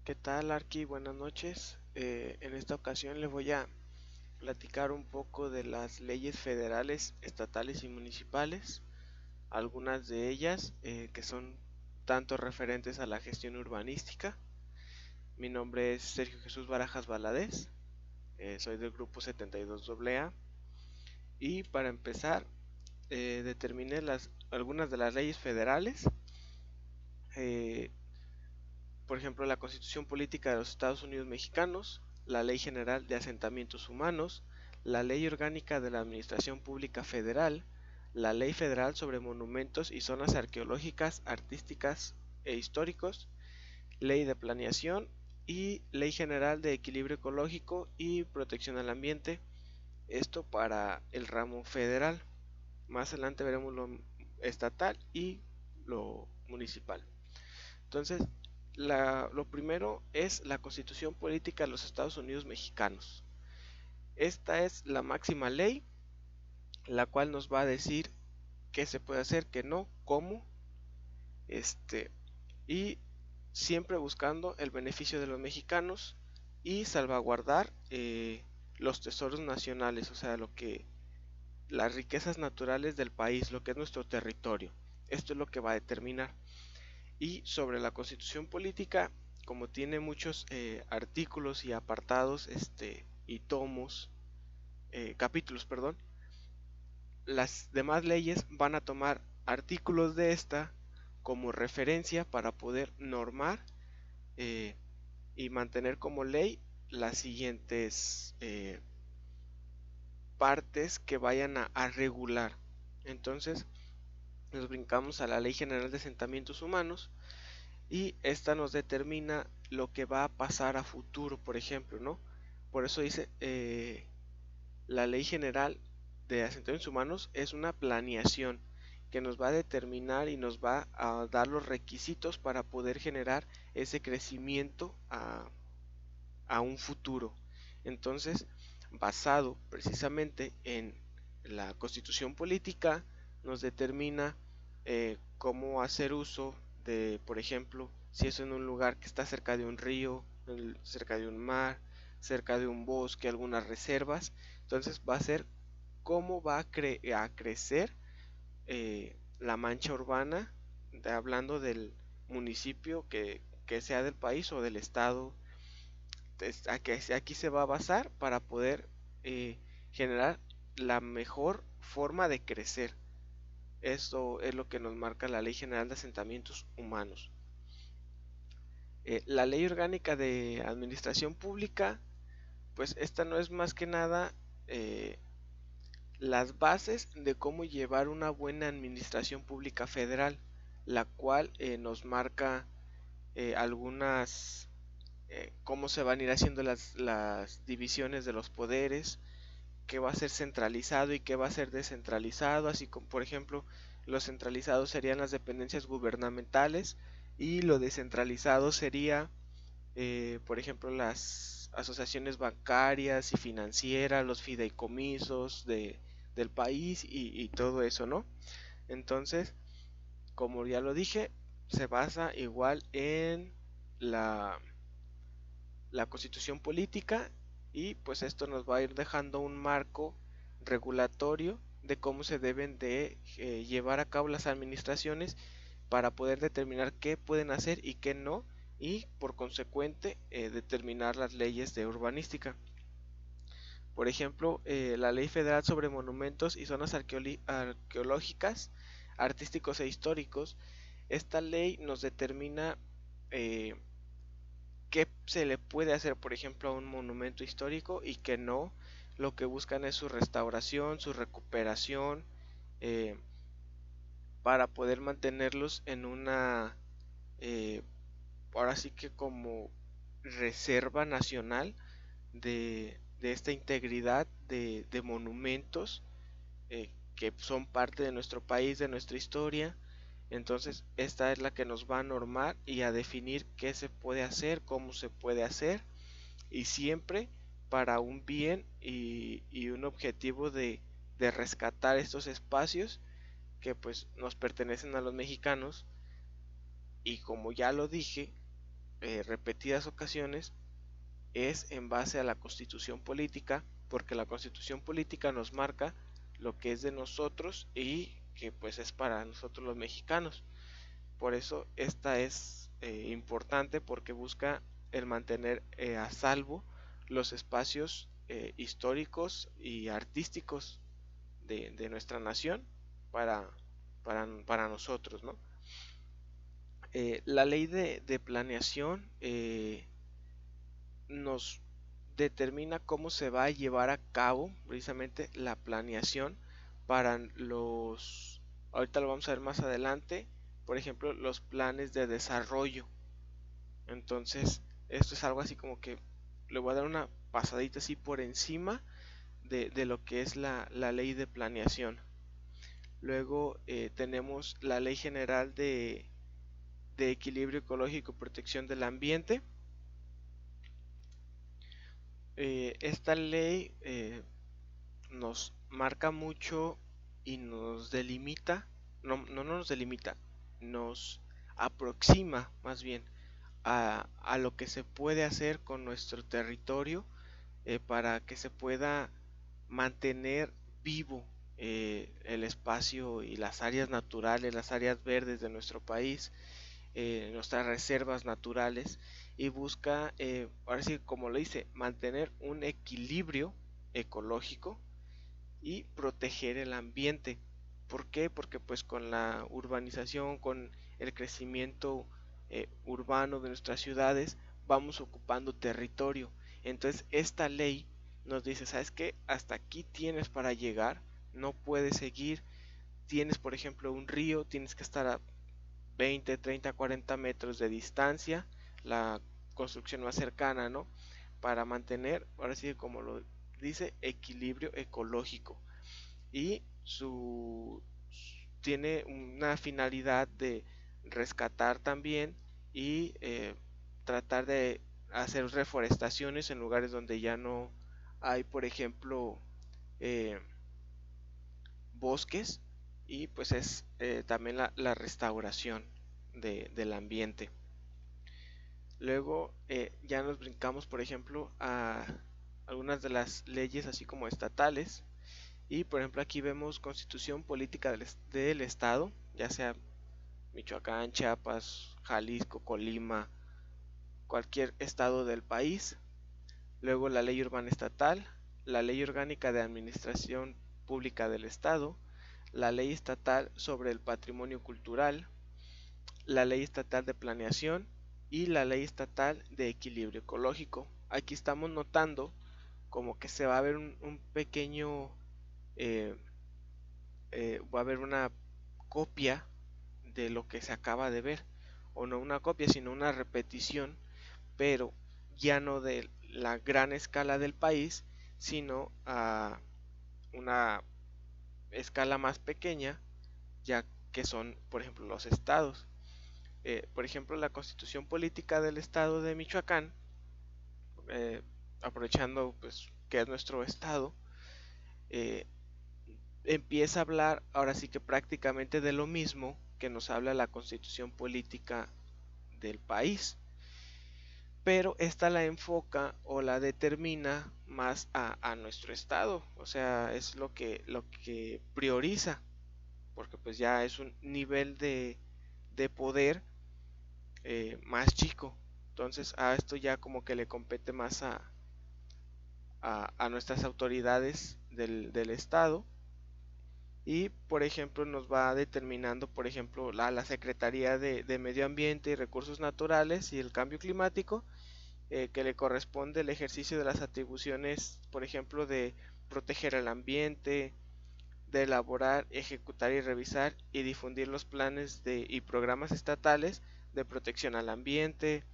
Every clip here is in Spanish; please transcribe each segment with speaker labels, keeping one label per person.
Speaker 1: ¿Qué tal, Arki? Buenas noches. En esta ocasión les voy a platicar un poco de las leyes federales, estatales y municipales, algunas de ellas que son tanto referentes a la gestión urbanística. Mi nombre es Sergio Jesús Barajas Valadez, soy del grupo 72 AA y para empezar determiné algunas de las leyes federales. eh, por ejemplo, la Constitución Política de los Estados Unidos Mexicanos, la Ley General de Asentamientos Humanos, la Ley Orgánica de la Administración Pública Federal, la Ley Federal sobre Monumentos y Zonas Arqueológicas, Artísticas e Históricos, Ley de Planeación y Ley General de Equilibrio Ecológico y Protección al Ambiente, esto para el ramo federal. Más adelante veremos lo estatal y lo municipal. Entonces, lo primero es la Constitución Política de los Estados Unidos Mexicanos. Esta es la máxima ley, la cual nos va a decir qué se puede hacer, qué no, cómo, este, y siempre buscando el beneficio de los mexicanos y salvaguardar los tesoros nacionales, o sea, las riquezas naturales del país, lo que es nuestro territorio. Esto es lo que va a determinar. Y sobre la constitución política, como tiene muchos artículos y apartados y tomos, capítulos, perdón, las demás leyes van a tomar artículos de esta como referencia para poder normar eh, y mantener como ley las siguientes partes que vayan a regular. Entonces nos brincamos a la Ley General de Asentamientos Humanos, y esta nos determina lo que va a pasar a futuro, por ejemplo, ¿no? Por eso dice, la ley general de asentamientos humanos es una planeación que nos va a determinar y nos va a dar los requisitos para poder generar ese crecimiento a un futuro. Entonces, basado precisamente en la constitución política, nos determina cómo hacer uso de, por ejemplo, si es en un lugar que está cerca de un río, cerca de un mar, cerca de un bosque, algunas reservas. Entonces va a ser cómo va a crecer la mancha urbana, hablando del municipio que sea del país o del estado. Aquí se va a basar para poder generar la mejor forma de crecer. Esto es lo que nos marca la Ley General de Asentamientos Humanos. La Ley Orgánica de Administración Pública, pues esta no es más que nada las bases de cómo llevar una buena administración pública federal, la cual nos marca algunas cómo se van a ir haciendo las divisiones de los poderes, qué va a ser centralizado y qué va a ser descentralizado, así como por ejemplo los centralizados serían las dependencias gubernamentales y lo descentralizado sería por ejemplo las asociaciones bancarias y financieras, los fideicomisos del país y todo eso, ¿no? Entonces, como ya lo dije, se basa igual en la la constitución política, y pues esto nos va a ir dejando un marco regulatorio de cómo se deben de llevar a cabo las administraciones para poder determinar qué pueden hacer y qué no, y por consecuente determinar las leyes de urbanística. Por ejemplo, la Ley Federal sobre Monumentos y Zonas Arqueológicas, Artísticos e Históricos. Esta ley nos determina eh, qué se le puede hacer, por ejemplo, a un monumento histórico y que no. Lo que buscan es su restauración, su recuperación, eh, para poder mantenerlos en una, eh, ahora sí que como reserva nacional de esta integridad de monumentos que son parte de nuestro país, de nuestra historia. Entonces, esta es la que nos va a normar y a definir qué se puede hacer, cómo se puede hacer, y siempre para un bien y un objetivo de rescatar estos espacios que pues nos pertenecen a los mexicanos, y como ya lo dije, repetidas ocasiones es en base a la constitución política, porque la constitución política nos marca lo que es de nosotros y que pues es para nosotros los mexicanos. Por eso esta es importante, porque busca el mantener a salvo los espacios históricos y artísticos de nuestra nación para, para nosotros, ¿no? La ley de planeación nos determina cómo se va a llevar a cabo precisamente la planeación para los, ahorita lo vamos a ver más adelante, por ejemplo, los planes de desarrollo. Entonces, esto es algo así como que le voy a dar una pasadita así por encima de lo que es la ley de planeación. Luego tenemos la Ley General de Equilibrio Ecológico y Protección del Ambiente. Esta ley nos marca mucho y nos delimita, no nos delimita, nos aproxima más bien a lo que se puede hacer con nuestro territorio para que se pueda mantener vivo el espacio y las áreas naturales, las áreas verdes de nuestro país, nuestras reservas naturales, y busca, ahora sí como lo dice, mantener un equilibrio ecológico y proteger el ambiente. ¿Por qué? Porque pues con la urbanización, con el crecimiento urbano de nuestras ciudades, vamos ocupando territorio. Entonces esta ley nos dice, ¿sabes qué? Hasta aquí tienes para llegar, no puedes seguir. Tienes, por ejemplo, un río, tienes que estar a 20, 30, 40 metros de distancia, la construcción más cercana, ¿no? Para mantener, ahora sí como lo dice, equilibrio ecológico. Y tiene una finalidad de rescatar también y tratar de hacer reforestaciones en lugares donde ya no hay, por ejemplo, eh, bosques, y pues es también la restauración del ambiente. Luego ya nos brincamos, por ejemplo, a algunas de las leyes así como estatales. Y por ejemplo aquí vemos Constitución Política del Estado, ya sea Michoacán, Chiapas, Jalisco, Colima, cualquier estado del país. Luego la Ley Urbana Estatal, la Ley Orgánica de Administración Pública del Estado, la Ley Estatal sobre el Patrimonio Cultural, la Ley Estatal de Planeación y la Ley Estatal de Equilibrio Ecológico. Aquí estamos notando como que se va a ver un pequeño, eh, va a haber una copia de lo que se acaba de ver, o no una copia, sino una repetición, pero ya no de la gran escala del país, sino a una escala más pequeña, ya que son, por ejemplo, los estados. Por ejemplo, la Constitución Política del Estado de Michoacán, eh, aprovechando pues que es nuestro estado, eh, empieza a hablar ahora sí que prácticamente de lo mismo que nos habla la Constitución Política del país, pero esta la enfoca o la determina más a nuestro estado, o sea, es lo que prioriza, porque pues ya es un nivel de poder más chico. Entonces a esto ya como que le compete más a nuestras autoridades del estado. Y por ejemplo nos va determinando, por ejemplo, la Secretaría de Medio Ambiente y Recursos Naturales y el Cambio Climático, que le corresponde el ejercicio de las atribuciones, por ejemplo, de proteger el ambiente, de elaborar, ejecutar y revisar y difundir los planes y programas estatales de protección al ambiente,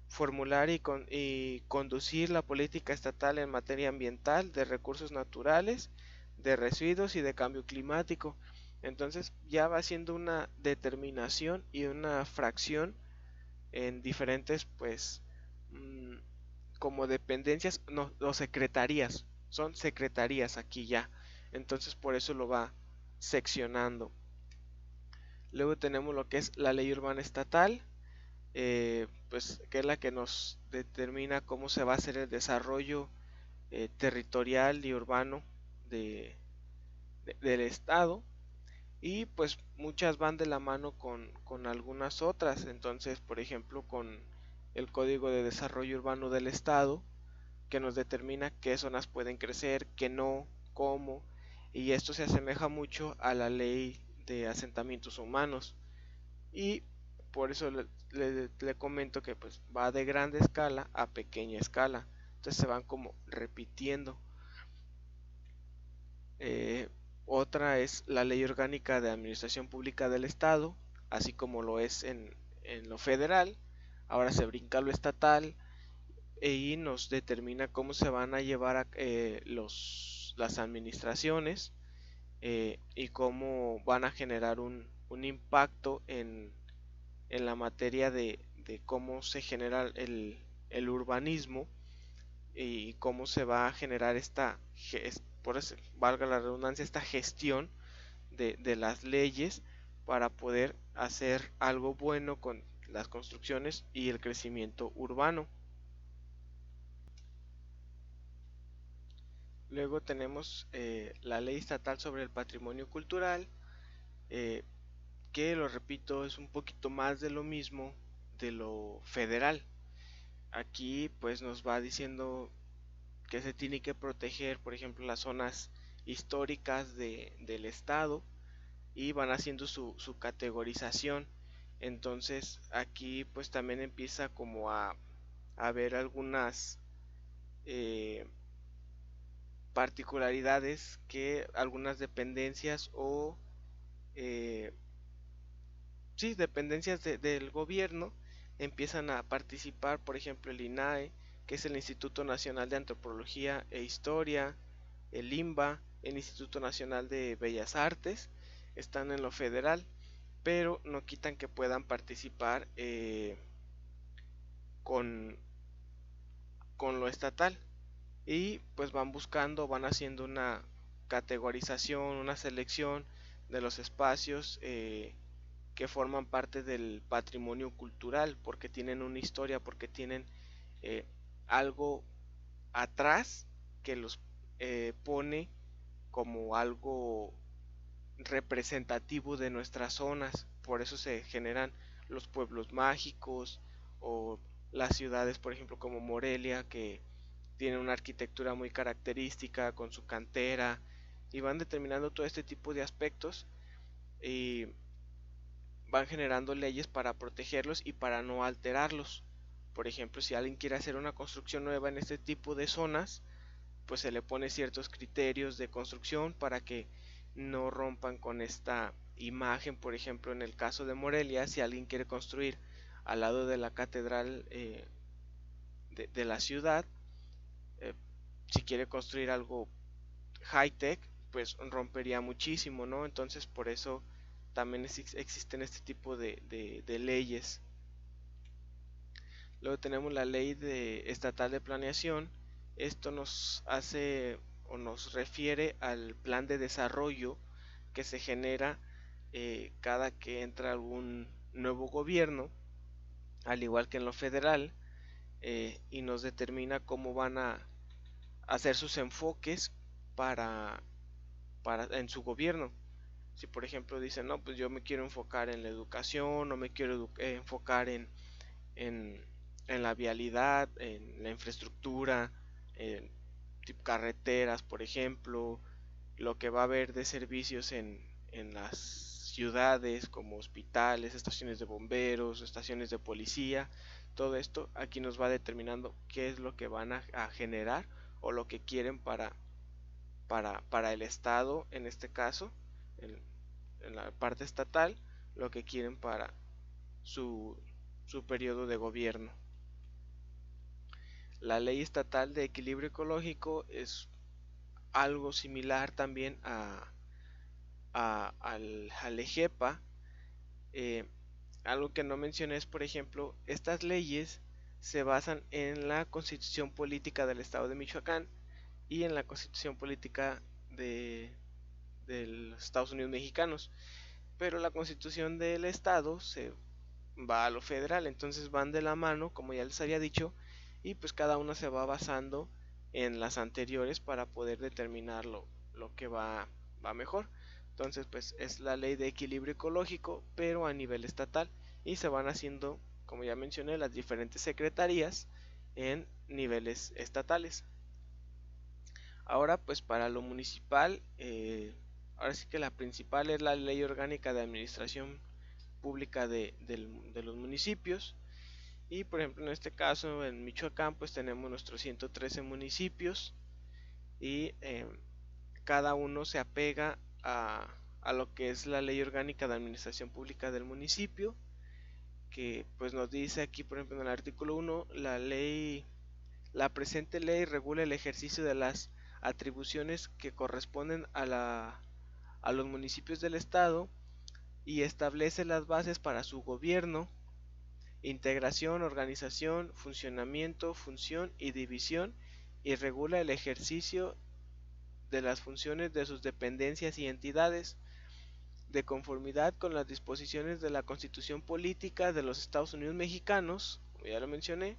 Speaker 1: formular y conducir la política estatal en materia ambiental, de recursos naturales, de residuos y de cambio climático. Entonces ya va siendo una determinación y una fracción en diferentes pues como dependencias, no, o secretarías, son secretarías aquí ya. Entonces por eso lo va seccionando. Luego tenemos lo que es la ley urbana estatal, pues que es la que nos determina cómo se va a hacer el desarrollo territorial y urbano de, del estado, y pues muchas van de la mano con algunas otras. Entonces, por ejemplo, con el Código de Desarrollo Urbano del Estado, que nos determina qué zonas pueden crecer, qué no, cómo, y esto se asemeja mucho a la ley de asentamientos humanos, y por eso le comento que pues va de grande escala a pequeña escala, entonces se van como repitiendo. Eh, Otra es la Ley Orgánica de Administración Pública del Estado, así como lo es en lo federal. Ahora se brinca lo estatal y nos determina cómo se van a llevar las administraciones, y cómo van a generar un impacto en la materia de cómo se genera el urbanismo, y cómo se va a generar por eso, valga la redundancia, esta gestión de las leyes para poder hacer algo bueno con las construcciones y el crecimiento urbano. Luego tenemos la ley estatal sobre el patrimonio cultural, eh, que lo repito es un poquito más de lo mismo de lo federal. Aquí pues nos va diciendo que se tiene que proteger, por ejemplo, las zonas históricas del estado, y van haciendo su categorización. Entonces aquí pues también empieza como a ver algunas eh, particularidades que algunas dependencias o eh, sí, dependencias del gobierno empiezan a participar. Por ejemplo, el INAE, que es el Instituto Nacional de Antropología e Historia, el INBA, el Instituto Nacional de Bellas Artes, están en lo federal, pero no quitan que puedan participar con, con lo estatal, y pues van buscando, van haciendo una categorización, una selección de los espacios que forman parte del patrimonio cultural, porque tienen una historia, porque tienen eh, algo atrás que los pone como algo representativo de nuestras zonas. Por eso se generan los pueblos mágicos, o las ciudades, por ejemplo, como Morelia, que tienen una arquitectura muy característica con su cantera, y van determinando todo este tipo de aspectos, y van generando leyes para protegerlos y para no alterarlos. Por ejemplo, si alguien quiere hacer una construcción nueva en este tipo de zonas, pues se le pone ciertos criterios de construcción para que no rompan con esta imagen. Por ejemplo, en el caso de Morelia, si alguien quiere construir al lado de la catedral de la ciudad, eh, si quiere construir algo high tech, pues rompería muchísimo, ¿no? Entonces por eso también existen este tipo de leyes. Luego tenemos la ley estatal de planeación. Esto nos hace o nos refiere al plan de desarrollo que se genera cada que entra algún nuevo gobierno, al igual que en lo federal, y nos determina cómo van a hacer sus enfoques para, en su gobierno. Si por ejemplo dicen, no, pues yo me quiero enfocar en la educación, o me quiero enfocar en, en la vialidad, en la infraestructura, en carreteras, por ejemplo, lo que va a haber de servicios en las ciudades como hospitales, estaciones de bomberos, estaciones de policía, todo esto aquí nos va determinando qué es lo que van a generar, o lo que quieren para el estado, en este caso, en, en la parte estatal, lo que quieren para su, su periodo de gobierno. La ley estatal de equilibrio ecológico es algo similar también al EGEPA. Eh, Algo que no mencioné es, por ejemplo, estas leyes se basan en la constitución política del estado de Michoacán y en la constitución política de los Estados Unidos mexicanos, pero la constitución del estado va a lo federal. Entonces van de la mano, como ya les había dicho, y pues cada una se va basando en las anteriores para poder determinar lo que va mejor. Entonces pues es la ley de equilibrio ecológico, pero a nivel estatal, y se van haciendo, como ya mencioné, las diferentes secretarías en niveles estatales. Ahora pues para lo municipal, ahora sí que la principal es la ley orgánica de administración pública de los municipios. Y por ejemplo en este caso en Michoacán pues tenemos nuestros 113 municipios, y cada uno se apega a lo que es la ley orgánica de administración pública del municipio, que pues nos dice aquí por ejemplo en el artículo 1, la presente ley regula el ejercicio de las atribuciones que corresponden a los municipios del estado, y establece las bases para su gobierno, integración, organización, funcionamiento, función y división, y regula el ejercicio de las funciones de sus dependencias y entidades, de conformidad con las disposiciones de la Constitución Política de los Estados Unidos Mexicanos, como ya lo mencioné,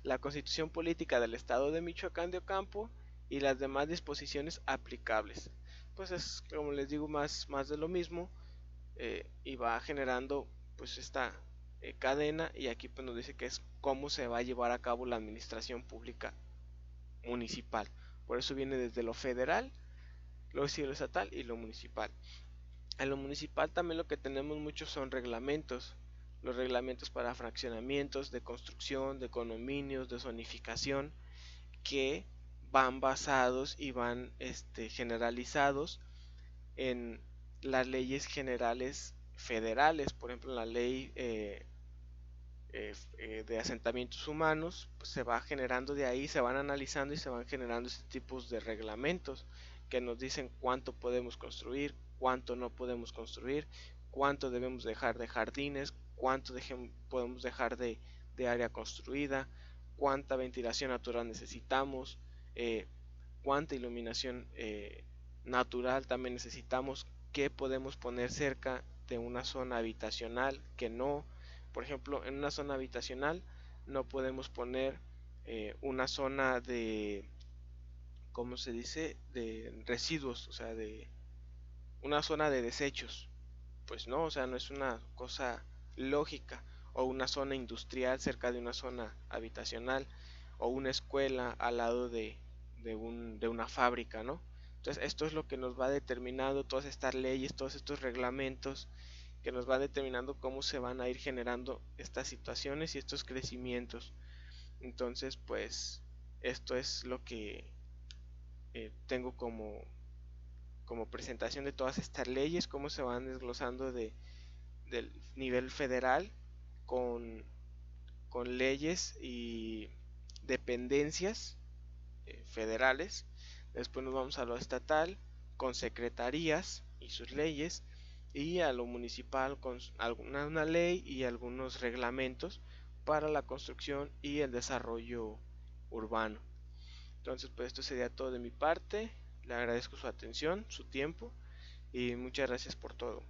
Speaker 1: la Constitución Política del Estado de Michoacán de Ocampo y las demás disposiciones aplicables. Pues es, como les digo, más de lo mismo, y va generando pues esta cadena, y aquí pues nos dice que es cómo se va a llevar a cabo la administración pública municipal. Por eso viene desde lo federal, lo estatal y lo municipal. En lo municipal también lo que tenemos muchos son reglamentos. Los reglamentos para fraccionamientos, de construcción, de condominios, de zonificación, que van basados y van generalizados en las leyes generales federales. Por ejemplo, la ley de asentamientos humanos, pues se va generando de ahí, se van analizando y se van generando este tipos de reglamentos que nos dicen cuánto podemos construir, cuánto no podemos construir, cuánto debemos dejar de jardines, cuánto podemos dejar de área construida, cuánta ventilación natural necesitamos, cuánta iluminación natural también necesitamos, qué podemos poner cerca de una zona habitacional, que no. Por ejemplo, en una zona habitacional no podemos poner una zona de, ¿cómo se dice?, de residuos, o sea, de una zona de desechos. Pues no, o sea, no es una cosa lógica. O una zona industrial cerca de una zona habitacional, o una escuela al lado de una fábrica, ¿no? Entonces esto es lo que nos va determinando todas estas leyes, todos estos reglamentos, que nos va determinando cómo se van a ir generando estas situaciones y estos crecimientos. Entonces pues esto es lo que tengo como presentación de todas estas leyes, cómo se van desglosando del nivel federal con, con leyes y dependencias federales. Después nos vamos a lo estatal con secretarías y sus leyes, y a lo municipal con una ley y algunos reglamentos para la construcción y el desarrollo urbano. Entonces pues esto sería todo de mi parte. Le agradezco su atención, su tiempo, y muchas gracias por todo.